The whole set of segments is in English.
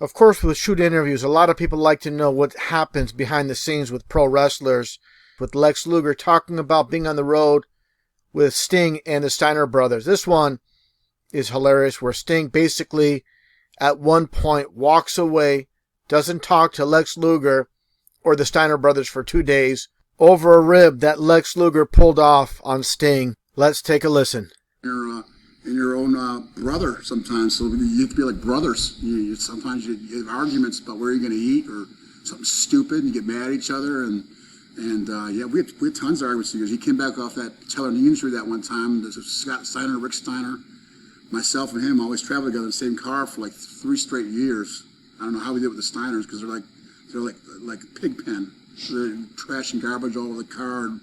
Of course, with shoot interviews, a lot of people like to know what happens behind the scenes with pro wrestlers, with Lex Luger talking about being on the road with Sting and the Steiner brothers. This one is hilarious, where Sting basically at one point walks away, doesn't talk to Lex Luger or the Steiner brothers for 2 days over a rib that Lex Luger pulled off on Sting. Let's take a listen. And your own brother sometimes, so you have to be like brothers. Sometimes you have arguments about where you're going to eat or something stupid, and you get mad at each other. And yeah, we had tons of arguments. He came back off that telling the injury that one time. There's Scott Steiner, Rick Steiner, myself, and him always traveled together in the same car for like 3 straight years. I don't know how we did with the Steiners because they're like pig pen. They're trash and garbage all over the car. And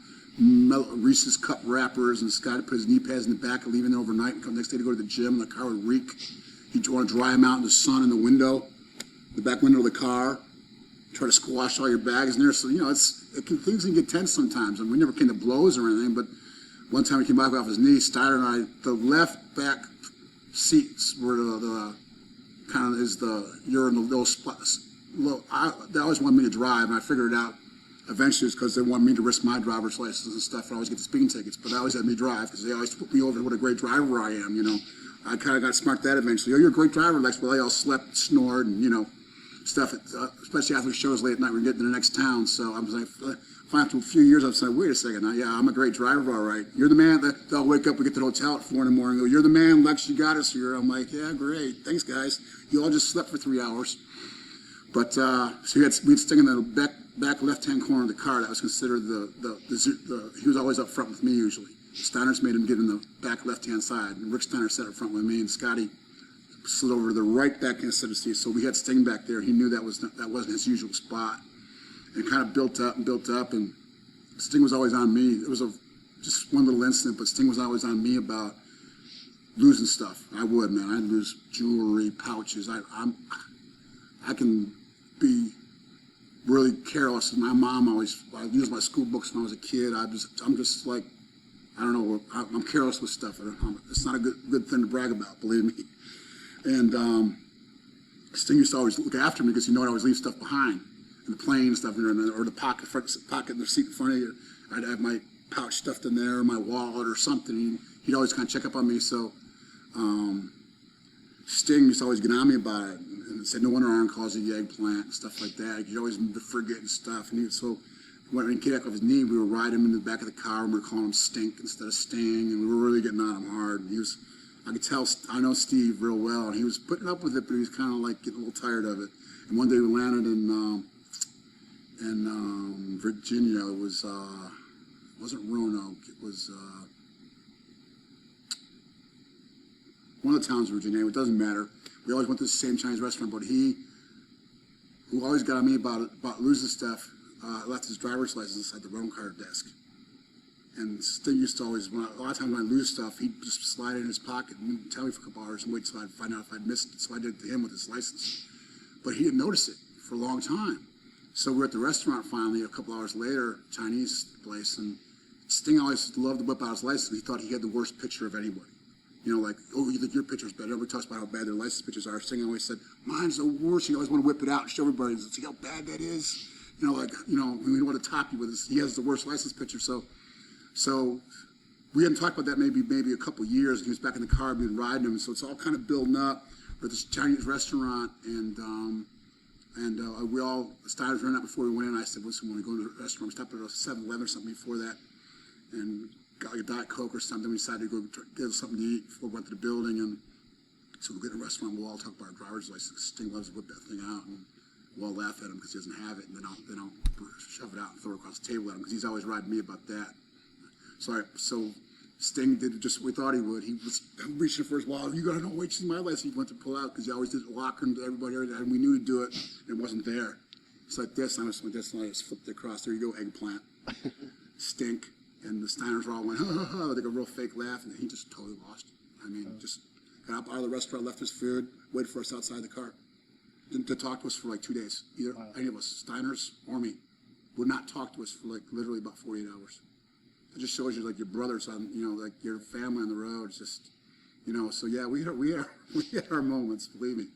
Reese's cup wrappers, and Scott put his knee pads in the back and leaving there overnight and come next day to go to the gym, and the car would reek. He'd want to dry him out in the sun in the window, the back window of the car, try to squash all your bags in there. So, things can get tense sometimes. And we never came to blows or anything, but one time he came back off his knee, Steiner and I, the left back seats were the kind of you're in the little spots. They always wanted me to drive, and I figured it out. Eventually, it's because they want me to risk my driver's license and stuff, and I always get the speeding tickets. But I always had me drive because they always put me over what a great driver I am. I kind of got smart that eventually. Oh, you're a great driver, Lex. Well, they all slept, snored, and stuff. Especially after the shows late at night, we're getting to the next town. So I was like, after a few years, I was like, wait a second. Now, yeah, I'm a great driver, all right. You're the man. They'll wake up, we get to the hotel at 4 in the morning. And go, you're the man, Lex. You got us here. I'm like, yeah, great. Thanks, guys. You all just slept for 3 hours. But so we'd stick in the back left-hand corner of the car. That was considered he was always up front with me usually. Steiner's made him get in the back left-hand side, and Rick Steiner sat up front with me, and Scotty slid over to the right back-hand side of the seat. So we had Sting back there. He knew that wasn't his usual spot, and kind of built up, and Sting was always on me. It was just one little incident, but Sting was always on me about losing stuff. I would, man. I'd lose jewelry, pouches. I can be really careless. My mom I used my school books when I was a kid. I'm just like, I don't know, I'm careless with stuff. It's not a good thing to brag about, believe me. And Sting used to always look after me because I always leave stuff behind in the plane and stuff, or the pocket in the seat in front of you. I'd have my pouch stuffed in there, or my wallet or something. He'd always kind of check up on me. So Sting used to always get on me about it and said, no wonder Aaron calls it the eggplant and stuff like that. He'd always forget and stuff. And so when he came back off his knee, we were riding him in the back of the car, and we were calling him Stink instead of Sting, and we were really getting on him hard. And I could tell, I know Steve real well, and he was putting up with it, but he was kind of like getting a little tired of it. And one day we landed in Virginia. It wasn't Roanoke. It was one of the towns in Virginia. It doesn't matter. We always went to the same Chinese restaurant, but who always got on me about losing stuff, left his driver's license at the rental car desk. And Sting used to always, a lot of times when I lose stuff, he'd just slide it in his pocket and tell me for a couple hours and wait till I'd find out if I'd missed it. So I did it to him with his license. But he didn't notice it for a long time. So we're at the restaurant finally a couple hours later, Chinese place, and Sting always loved to whip out his license. He thought he had the worst picture of anybody. Like, oh, you think your picture's better. Everybody talks about how bad their license pictures are. Sting always said, mine's the worst. He always want to whip it out and show everybody, see how bad that is. We don't want to top you with this. He has the worst license picture. So we hadn't talked about that maybe a couple of years. He was back in the car, we'd been riding him. So it's all kind of building up. We're at this Chinese restaurant, and we all started running out before we went in. I said, listen, when we go to the restaurant, we stopped at a 7-Eleven or something before that, and got like a Diet Coke or something. We decided to go get something to eat before we went to the building. And so we get in a restaurant, we'll all talk about our driver's license. Sting loves to whip that thing out, and we'll all laugh at him because he doesn't have it. And then I'll shove it out and throw it across the table at him because he's always riding me about that. So Sting did just what we thought he would. He was reaching for his wallet. You gotta know, wait, she's my license. He went to pull out because he always did it locking to everybody, and we knew he'd do it, and it wasn't there. It's like this, and I just went this, and I just flipped it across. There you go, eggplant. Stink. And the Steiners all went, ha, ha, ha, like a real fake laugh, and he just totally lost it. I mean, just got up out of the restaurant, left his food, waited for us outside the car. Didn't talk to us for like 2 days. Either any of us, Steiners or me, would not talk to us for like literally about 48 hours. It just shows you like your brothers on, like your family on the road. It's just, so yeah, we had our moments, believe me.